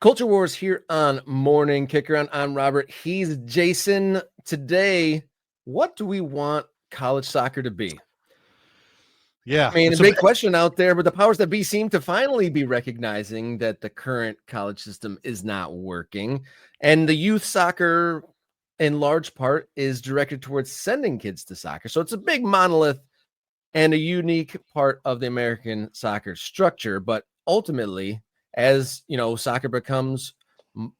Culture Wars here on Morning Kicker. I'm Robert. He's Jason. Today, what do we want college soccer to be? Yeah. I mean, it's a big question out there, but the powers that be seem to finally be recognizing that the current college system is not working. And the youth soccer, in large part, is directed towards sending kids to soccer. So it's a big monolith and a unique part of the American soccer structure. But ultimately, as you know, soccer becomes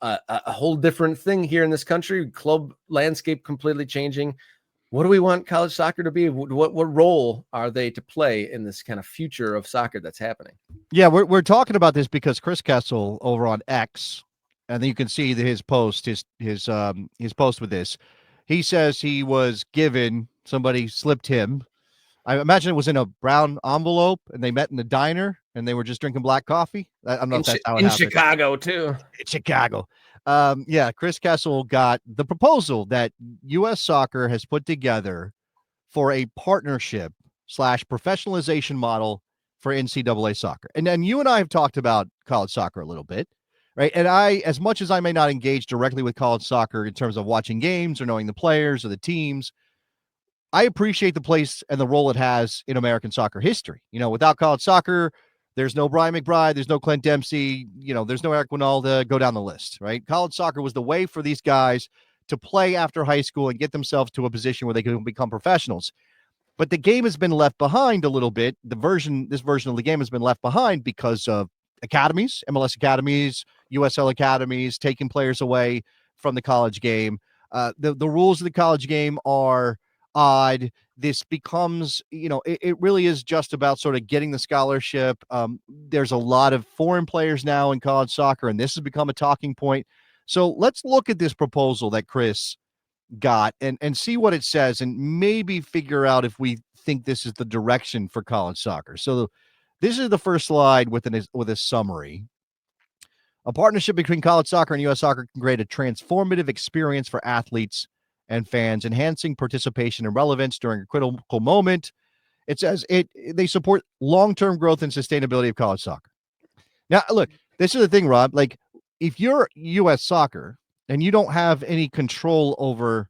a whole different thing here in this country, club landscape completely changing. What do we want college soccer to be? What role are they to play in this kind of future of soccer that's happening? Yeah, we're talking about this because Chris Kessel over on X, and then you can see his post, his post with this. He says he was given, somebody slipped him. I imagine it was in a brown envelope, and they met in the diner, and they were just drinking black coffee. I don't know if that's how it happened. In Chicago too. In Chicago. Yeah, Chris Kessel got the proposal that U.S. Soccer has put together for a partnership / professionalization model for NCAA soccer. And then you and I have talked about college soccer a little bit, right? And I, as much as I may not engage directly with college soccer in terms of watching games or knowing the players or the teams, I appreciate the place and the role it has in American soccer history. You know, without college soccer, there's no Brian McBride, there's no Clint Dempsey, there's no Eric Winalda, go down the list, right? College soccer was the way for these guys to play after high school and get themselves to a position where they can become professionals. But the game has been left behind a little bit. This version of the game has been left behind because of academies, MLS academies, USL academies, taking players away from the college game. The rules of the college game are odd. This becomes, it really is just about sort of getting the scholarship. There's a lot of foreign players now in college soccer, and this has become a talking point. So let's look at this proposal that Chris got and see what it says and maybe figure out if we think this is the direction for college soccer. So this is the first slide with a summary. A partnership between college soccer and U.S. soccer can create a transformative experience for athletes and fans, enhancing participation and relevance during a critical moment. It says they support long-term growth and sustainability of college soccer. Now, look, this is the thing, Rob. Like, if you're U.S. soccer and you don't have any control over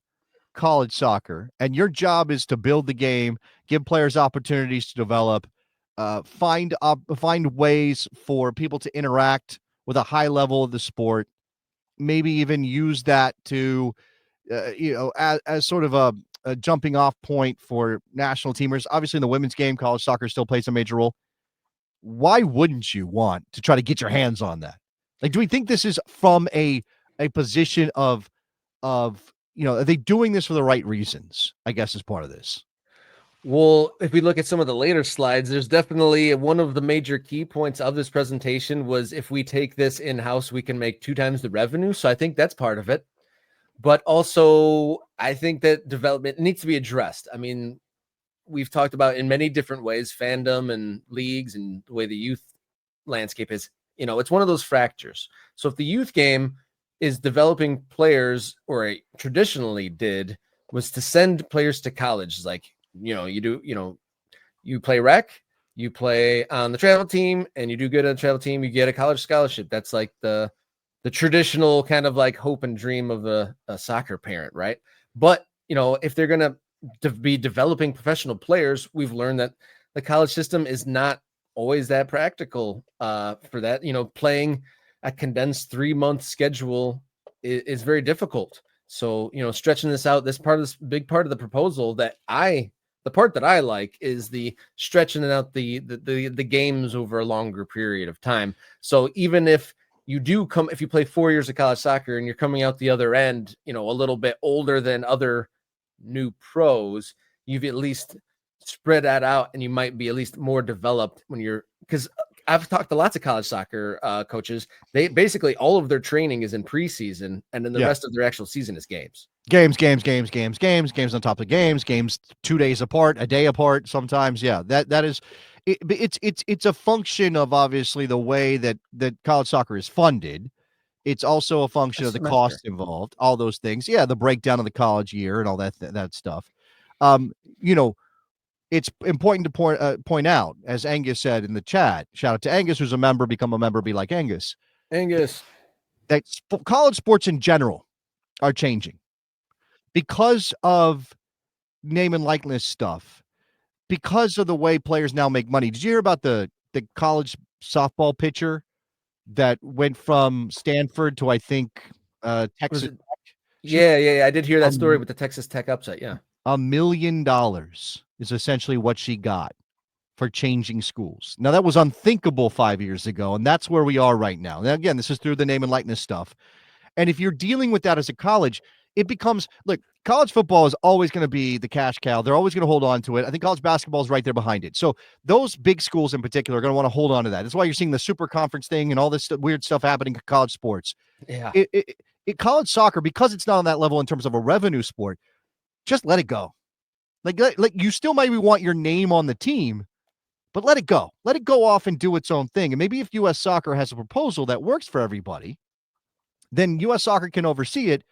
college soccer, and your job is to build the game, give players opportunities to develop, find ways for people to interact with a high level of the sport, maybe even use that to, as sort of a jumping off point for national teamers. Obviously, in the women's game, college soccer still plays a major role. Why wouldn't you want to try to get your hands on that? Like, do we think this is from a position of, are they doing this for the right reasons? I guess is part of this. Well, if we look at some of the later slides, there's definitely one of the major key points of this presentation was if we take this in-house, we can make 2 times the revenue. So I think that's part of it. But also, I think that development needs to be addressed. I mean, we've talked about in many different ways, fandom and leagues and the way the youth landscape is, it's one of those fractures. So if the youth game is developing players, or it traditionally did, was to send players to college. Like, you play rec, you play on the travel team, and you do good on the travel team, you get a college scholarship. That's like the traditional kind of like hope and dream of a soccer parent, right? But, if they're going to be developing professional players, we've learned that the college system is not always that practical for that. Playing a condensed 3-month schedule is very difficult. So, stretching this out, this big part of the proposal the part that I like is the stretching out the games over a longer period of time. So even if you play 4 years of college soccer and you're coming out the other end, a little bit older than other new pros, you've at least spread that out and you might be at least more developed because I've talked to lots of college soccer coaches. They basically all of their training is in preseason, and then the rest of their actual season is games. Games on top of games 2 days apart, a day apart sometimes. Yeah, that is it's a function of obviously the way that college soccer is funded. It's also a function of the cost involved, all those things. Yeah, the breakdown of the college year and all that stuff. It's important to point out, as Angus said in the chat, shout out to Angus, who's a member, become a member, be like Angus. that college sports in general are changing because of name and likeness stuff, because of the way players now make money. Did you hear about the college softball pitcher that went from Stanford to, I think, Was Texas? it? She Yeah. I did hear that story um, with the Texas Tech upset. Yeah. $1 million is essentially what she got for changing schools. Now, that was unthinkable 5 years ago, and that's where we are right now. Now, again, this is through the name and likeness stuff. And if you're dealing with that as a college, it becomes, look, college football is always going to be the cash cow. They're always going to hold on to it. I think college basketball is right there behind it. So those big schools in particular are going to want to hold on to that. That's why you're seeing the super conference thing and all this weird stuff happening in college sports. Yeah. College soccer, because it's not on that level in terms of a revenue sport, just let it go. Like you still maybe want your name on the team, but let it go. Let it go off and do its own thing. And maybe if U.S. Soccer has a proposal that works for everybody, then U.S. Soccer can oversee it.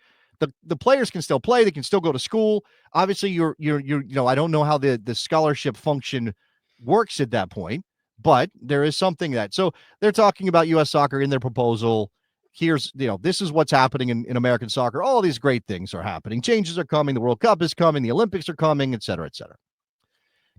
The players can still play. They can still go to school. Obviously, I don't know how the scholarship function works at that point, but there is something that. So they're talking about U.S. Soccer in their proposal. Here's, this is what's happening in American soccer. All these great things are happening. Changes are coming. The World Cup is coming. The Olympics are coming, et cetera, et cetera.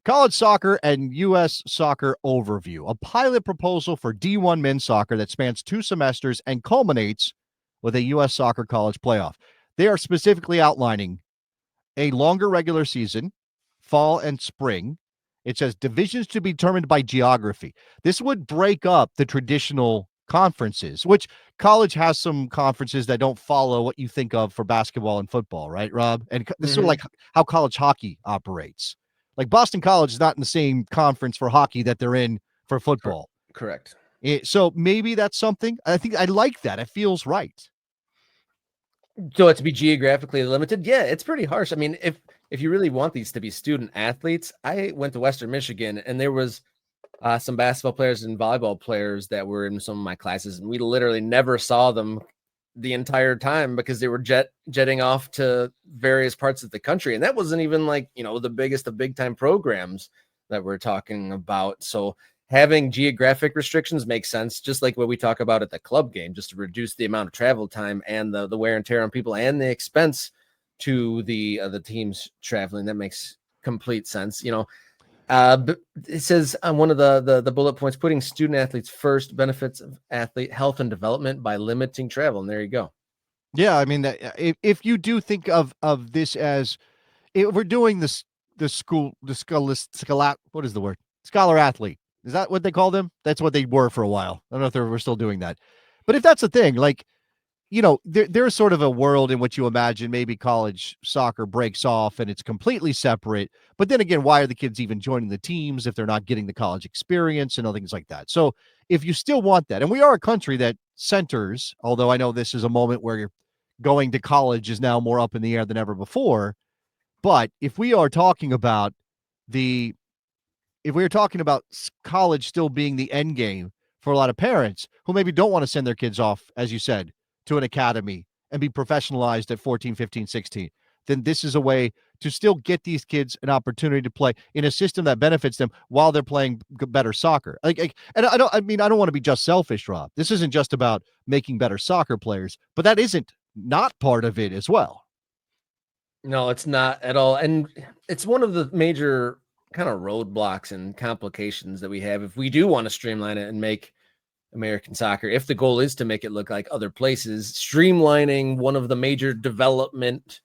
College soccer and U.S. soccer overview. A pilot proposal for D1 men's soccer that spans 2 semesters and culminates with a U.S. soccer college playoff. They are specifically outlining a longer regular season, fall and spring. It says divisions to be determined by geography. This would break up the traditional conferences, which college has some conferences that don't follow what you think of for basketball and football, right, Rob? And this is sort of like how college hockey operates. Like Boston College is not in the same conference for hockey that they're in for football. Correct. So maybe that's something. I think I like that. It feels right. So it's to be geographically limited. Yeah, it's pretty harsh. I mean, if you really want these to be student athletes, I went to Western Michigan and there was some basketball players and volleyball players that were in some of my classes, and we literally never saw them the entire time because they were jetting off to various parts of the country. And that wasn't even like, the biggest of big time programs that we're talking about. So having geographic restrictions makes sense, just like what we talk about at the club game, just to reduce the amount of travel time and the wear and tear on people and the expense to the teams traveling. That makes complete sense. But it says on one of the bullet points, putting student athletes first, benefits of athlete health and development by limiting travel. And there you go. Yeah, I mean, if you do think of this as, if we're doing this, what is the word? Scholar athlete. Is that what they call them? That's what they were for a while. I don't know if we're still doing that. But if that's the thing, like, there's sort of a world in which you imagine maybe college soccer breaks off and it's completely separate. But then again, why are the kids even joining the teams if they're not getting the college experience and other things like that? So if you still want that, and we are a country that centers, although I know this is a moment where going to college is now more up in the air than ever before. But if we are talking about college still being the end game for a lot of parents who maybe don't want to send their kids off, as you said, to an academy and be professionalized at 14, 15, 16, then this is a way to still get these kids an opportunity to play in a system that benefits them while they're playing better soccer. And I don't want to be just selfish, Rob. This isn't just about making better soccer players, but that isn't not part of it as well. No, it's not at all. And it's one of the major kind of roadblocks and complications that we have if we do want to streamline it and make American soccer, if the goal is to make it look like other places, streamlining one of the major development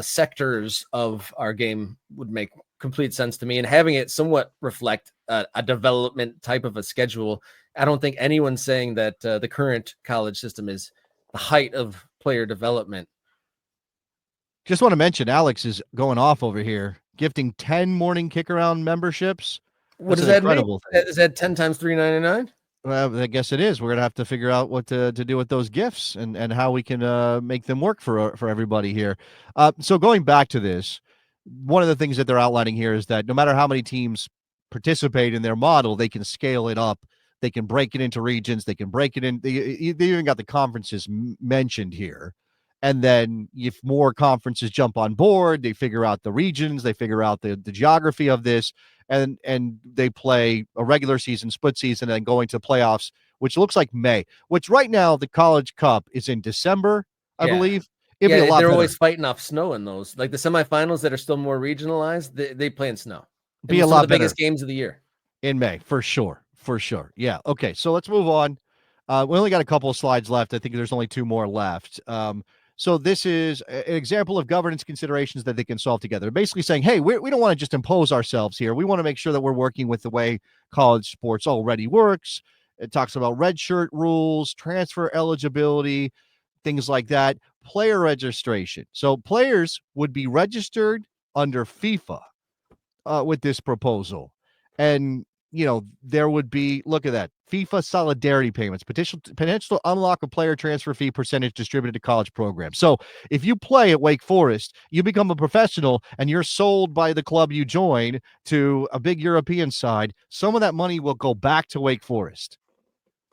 sectors of our game would make complete sense to me, and having it somewhat reflect a development type of a schedule. I don't think anyone's saying that the current college system is the height of player development. Just want to mention Alex is going off over here, gifting 10 morning kick around memberships. What does that mean? Is that 10 times $3.99? Well, I guess it is. We're gonna have to figure out what to do with those gifts and how we can make them work for everybody here. So going back to this, one of the things that they're outlining here is that no matter how many teams participate in their model, they can scale it up. They can break it into regions. They can break it in. They even got the conferences mentioned here. And then if more conferences jump on board, they figure out the regions, they figure out the geography of this, and they play a regular season, split season, and then going to playoffs which looks like May, which right now the College Cup is in December, I believe. It'd be a lot they're better. always fighting off snow in those. Like the semifinals that are still more regionalized, they play in snow. Be a some lot of the biggest better games of the year. in May, for sure. For sure. Yeah. Okay. So let's move on. We only got a couple of slides left. I think there's only 2 more left. So this is an example of governance considerations that they can solve together. Basically saying, hey, we don't want to just impose ourselves here. We want to make sure that we're working with the way college sports already works. It talks about redshirt rules, transfer eligibility, things like that, player registration. So players would be registered under FIFA with this proposal. And, there would be, look at that, FIFA solidarity payments, potential to unlock a player transfer fee percentage distributed to college programs. So if you play at Wake Forest, you become a professional and you're sold by the club you join to a big European side, some of that money will go back to Wake Forest,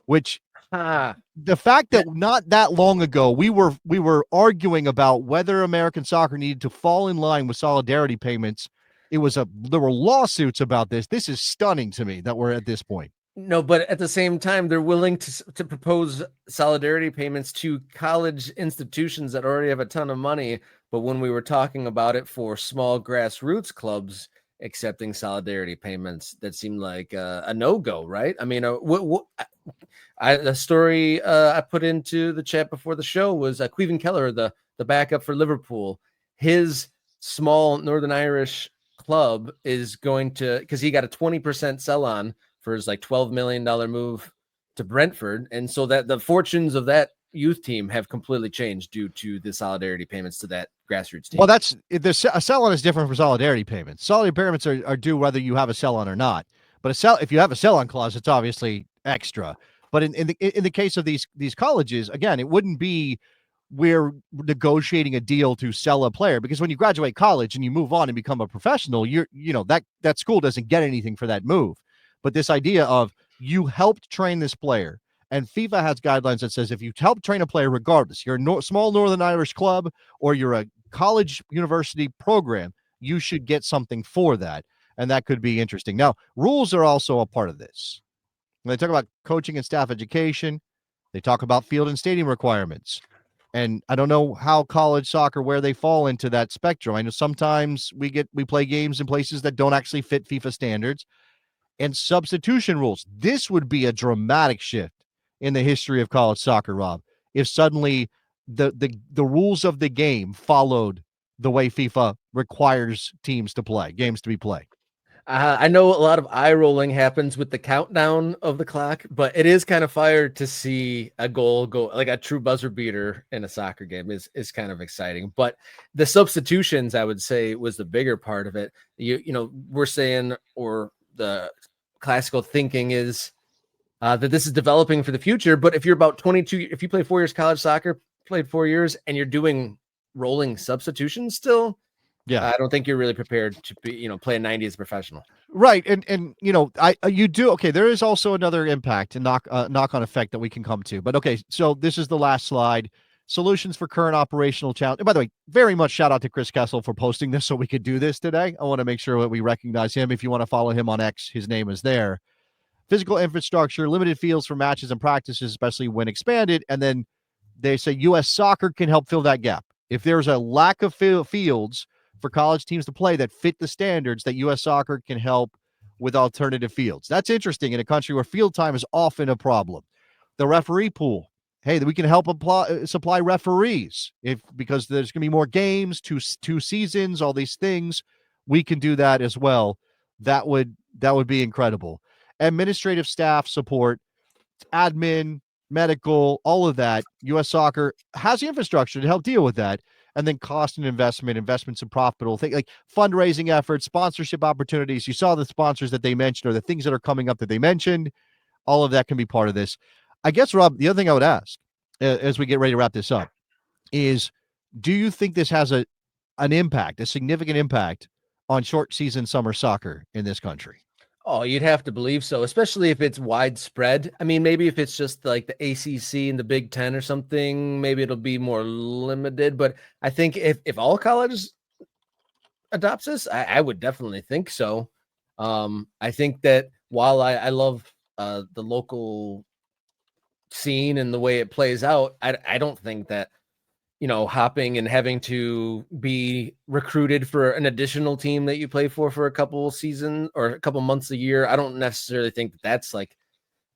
which the fact that not that long ago we were arguing about whether American soccer needed to fall in line with solidarity payments. There were lawsuits about this. This is stunning to me that we're at this point. No, but at the same time, they're willing to propose solidarity payments to college institutions that already have a ton of money. But when we were talking about it for small grassroots clubs accepting solidarity payments, that seemed like a no-go, right? I mean, the story I put into the chat before the show was Queven Keller, the backup for Liverpool. His small Northern Irish club is going to, because he got a 20% sell on for his like $12 million move to Brentford. And so that the fortunes of that youth team have completely changed due to the solidarity payments to that grassroots team. Well, a sell-on is different from solidarity payments. Solidarity payments are due whether you have a sell-on or not. But if you have a sell-on clause, it's obviously extra. But in the case of these colleges, again, it wouldn't be we're negotiating a deal to sell a player, because when you graduate college and you move on and become a professional, that school doesn't get anything for that move. But this idea of you helped train this player, and FIFA has guidelines that says if you help train a player, regardless, you're a small Northern Irish club or you're a college university program, you should get something for that. And that could be interesting. Now, rules are also a part of this. When they talk about coaching and staff education, they talk about field and stadium requirements. And I don't know how college soccer, where they fall into that spectrum. I know sometimes we play games in places that don't actually fit FIFA standards. And substitution rules. This would be a dramatic shift in the history of college soccer, Rob, if suddenly the rules of the game followed the way FIFA requires games to be played. I know a lot of eye rolling happens with the countdown of the clock, but it is kind of fire to see a goal go, like a true buzzer beater in a soccer game is kind of exciting. But the substitutions, I would say, was the bigger part of it. We're saying, or the classical thinking is that this is developing for the future. But if you're about 22, if you play 4 years college soccer, played 4 years, and you're doing rolling substitutions still, yeah, I don't think you're really prepared to be, play a 90 as a professional. Right. And you do. Okay. There is also another impact and knock-on effect that we can come to. But okay. So this is the last slide. Solutions for current operational challenge. And by the way, very much shout out to Chris Kessel for posting this so we could do this today. I want to make sure that we recognize him. If you want to follow him on X, his name is there. Physical infrastructure, limited fields for matches and practices, especially when expanded. And then they say U.S. soccer can help fill that gap. If there's a lack of fields for college teams to play that fit the standards, that U.S. soccer can help with alternative fields. That's interesting in a country where field time is often a problem. The referee pool. Hey, we can help supply referees because there's going to be more games, two seasons, all these things. We can do that as well. That would be incredible. Administrative staff support, admin, medical, all of that. U.S. soccer has the infrastructure to help deal with that. And then cost and investments in profitable things like fundraising efforts, sponsorship opportunities. You saw the sponsors that they mentioned or the things that are coming up that they mentioned. All of that can be part of this. I guess, Rob, the other thing I would ask as we get ready to wrap this up is, do you think this has a significant impact on short season summer soccer in this country? Oh, you'd have to believe so, especially if it's widespread. I mean, maybe if it's just like the ACC and the Big Ten or something, maybe it'll be more limited. But I think if all colleges adopts this, I would definitely think so. I think that while I love the local seen and the way it plays out, I don't think that, hopping and having to be recruited for an additional team that you play for a couple seasons or a couple months a year, I don't necessarily think that that's like,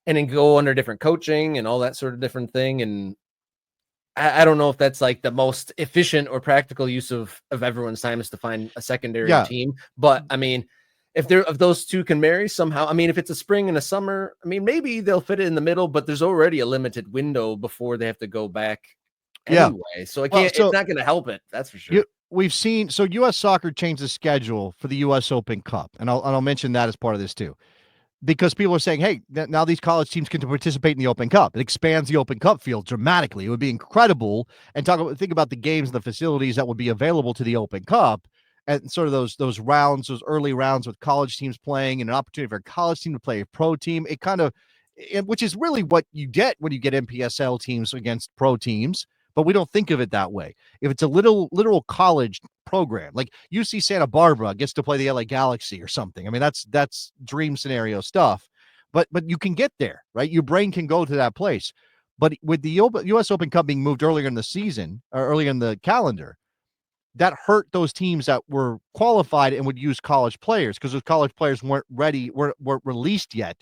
and then go under different coaching and all that sort of different thing. And I don't know if that's like the most efficient or practical use of everyone's time is to find a secondary team. But I mean, if those two can marry somehow, I mean, if it's a spring and a summer, I mean, maybe they'll fit it in the middle, but there's already a limited window before they have to go back anyway. So it's not going to help it. That's for sure. We've seen, so U.S. Soccer changed the schedule for the U.S. Open Cup. And I'll mention that as part of this too, because people are saying, hey, now these college teams can participate in the Open Cup. It expands the Open Cup field dramatically. It would be incredible. And think about the games and the facilities that would be available to the Open Cup, and sort of those rounds, those early rounds with college teams playing, and an opportunity for a college team to play a pro team. Which is really what you get when you get NPSL teams against pro teams. But we don't think of it that way. If it's a literal college program, like UC Santa Barbara gets to play the LA Galaxy or something. I mean, that's dream scenario stuff, but you can get there, right? Your brain can go to that place. But with the U.S. Open Cup being moved earlier in the season or earlier in the calendar, that hurt those teams that were qualified and would use college players, because those college players weren't released yet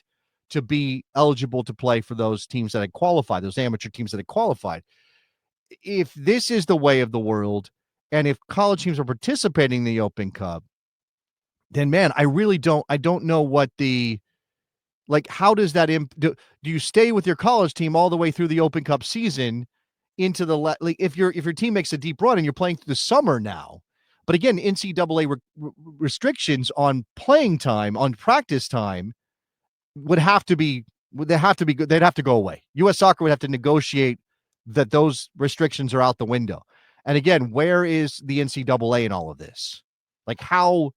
to be eligible to play for those teams that had qualified, those amateur teams that had qualified. If this is the way of the world, and if college teams are participating in the Open Cup, then man, I don't know what how does that do you stay with your college team all the way through the Open Cup season into if your team makes a deep run and you're playing through the summer now, but again, NCAA restrictions on playing time, on practice time they'd have to go away. U.S. Soccer would have to negotiate that those restrictions are out the window. And again, where is the NCAA in all of this? Like how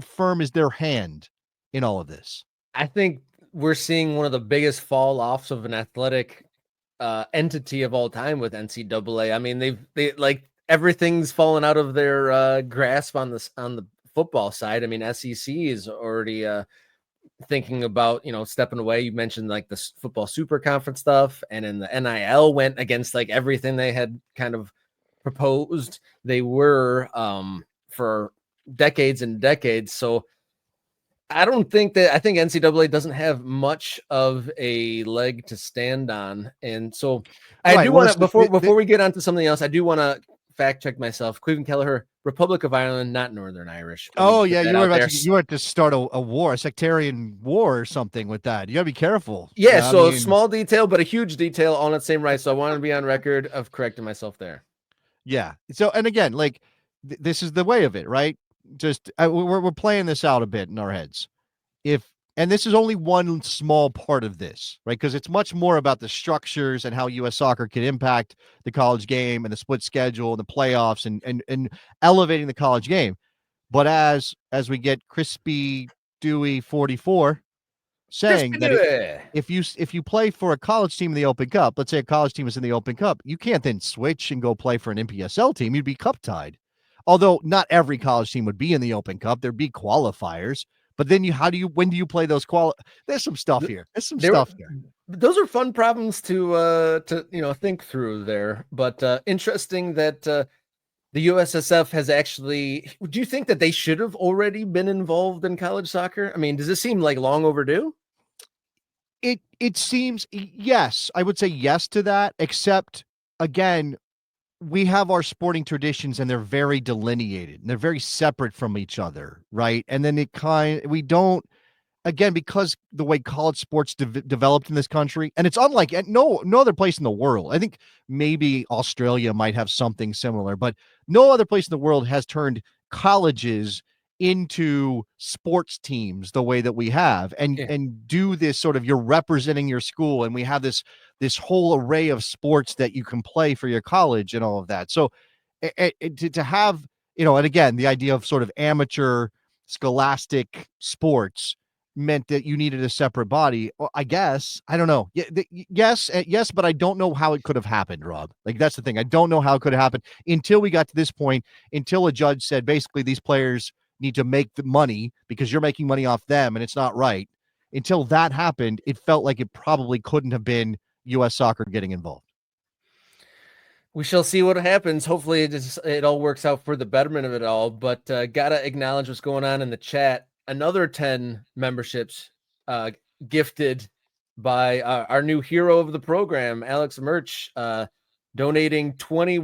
firm is their hand in all of this? I think we're seeing one of the biggest fall offs of an athletic entity of all time with NCAA. I mean, they like everything's fallen out of their grasp on the football side. I mean, SEC is already thinking about, stepping away. You mentioned like the football super conference stuff, and then the NIL went against like everything they had kind of proposed. They were for decades and decades. So I think NCAA doesn't have much of a leg to stand on. And so I do want to, before we get on to something else, I do want to fact check myself. Cleveland Kelleher, Republic of Ireland, not Northern Irish. Oh yeah, you were to start a war, a sectarian war or something with that. You gotta be careful. Yeah, small detail, but a huge detail on its same right. So I want to be on record of correcting myself there. Yeah. So, and again, like this is the way of it, right? Just we're playing this out a bit in our heads. And this is only one small part of this, right? Because it's much more about the structures and how U.S. Soccer can impact the college game and the split schedule and the playoffs and elevating the college game. But as we get crispy, dewy 44 saying that if you play for a college team in the Open Cup, let's say a college team is in the Open Cup, you can't then switch and go play for an NPSL team. You'd be cup tied. Although not every college team would be in the Open Cup. There'd be qualifiers. But then when do you play those There's some stuff here. Those are fun problems to think through there. But interesting that the USSF has actually. Do you think that they should have already been involved in college soccer? I mean, does it seem like long overdue? It seems, yes. I would say yes to that. Except again, we have our sporting traditions and they're very delineated and they're very separate from each other. Right. And then we don't, again, because the way college sports developed in this country, and it's unlike no other place in the world. I think maybe Australia might have something similar, but no other place in the world has turned colleges into sports teams the way that we have, and do this sort of, you're representing your school, and we have this whole array of sports that you can play for your college and all of that. So to have, and again, the idea of sort of amateur scholastic sports meant that you needed a separate body. I guess, I don't know. Yes, but I don't know how it could have happened, Rob. Like, that's the thing. I don't know how it could have happened until we got to this point, until a judge said, basically, these players need to make the money because you're making money off them and it's not right. Until that happened, it felt like it probably couldn't have been U.S. Soccer getting involved? We shall see what happens. Hopefully it all works out for the betterment of it all, but gotta acknowledge what's going on in the chat. Another 10 memberships gifted by our new hero of the program, Alex Murch, donating 20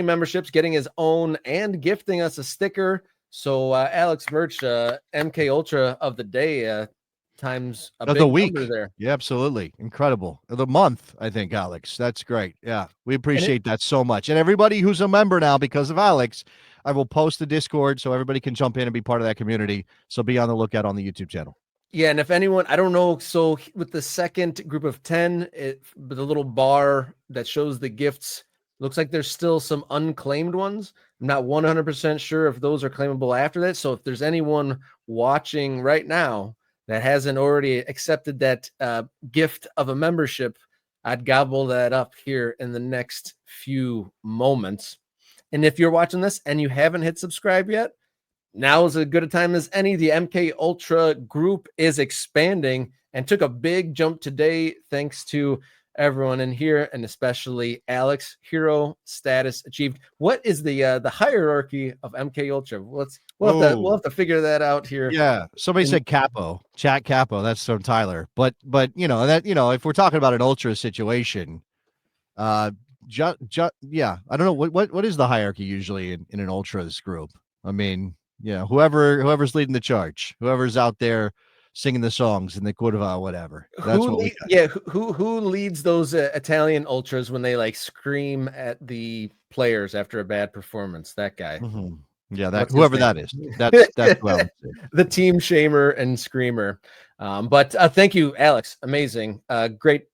memberships, getting his own and gifting us a sticker. So Alex Murch, MK Ultra of the day, times a big the week number there. Yeah, absolutely incredible. The month, I think, Alex. That's great. Yeah, we appreciate that so much. And everybody who's a member now because of Alex, I will post the Discord so everybody can jump in and be part of that community. So be on the lookout on the YouTube channel. Yeah, and if anyone, I don't know, so with the second group of 10, the little bar that shows the gifts, looks like there's still some unclaimed ones. I'm not 100% sure if those are claimable after that. So if there's anyone watching right now that hasn't already accepted that gift of a membership, I'd gobble that up here in the next few moments. And if you're watching this and you haven't hit subscribe yet, now is as good a time as any. The MK Ultra group is expanding and took a big jump today thanks to everyone in here, and especially Alex. Hero status achieved. What is the hierarchy of MK Ultra? We'll have to figure that out here. Yeah, somebody said Capo, chat Capo. That's from Tyler. But if we're talking about an Ultra situation, yeah, I don't know what is the hierarchy usually in an Ultras group. I mean, whoever's leading the charge, whoever's out there singing the songs in the curva, whatever. That's what we got. Yeah, who leads those Italian ultras when they like scream at the players after a bad performance? That guy. Mm-hmm. Yeah, whoever that is. That's who I would say. The team shamer and screamer. But thank you, Alex. Amazing. Great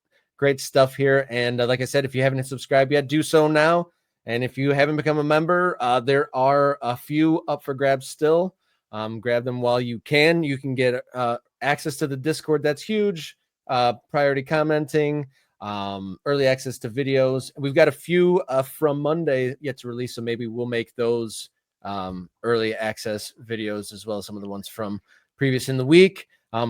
stuff here. And like I said, if you haven't subscribed yet, do so now. And if you haven't become a member, there are a few up for grabs still. Grab them while you can. You can get access to the Discord. That's huge. Priority commenting, early access to videos. We've got a few from Monday yet to release, so maybe we'll make those early access videos as well as some of the ones from previous in the week.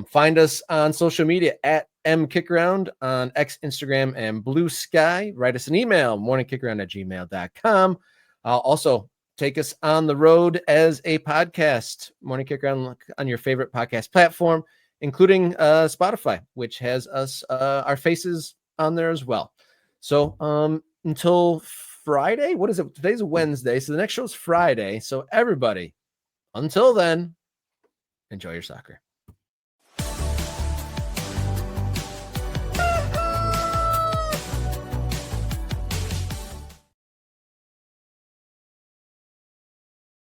Find us on social media at MKickaround on X, Instagram, and Blue Sky. Write us an email, morningkickaround@gmail.com. Also, take us on the road as a podcast, Morning Kickaround, on your favorite podcast platform, including Spotify, which has us, our faces on there as well. So until Friday, what is it? Today's Wednesday, so the next show is Friday. So everybody, until then, enjoy your soccer.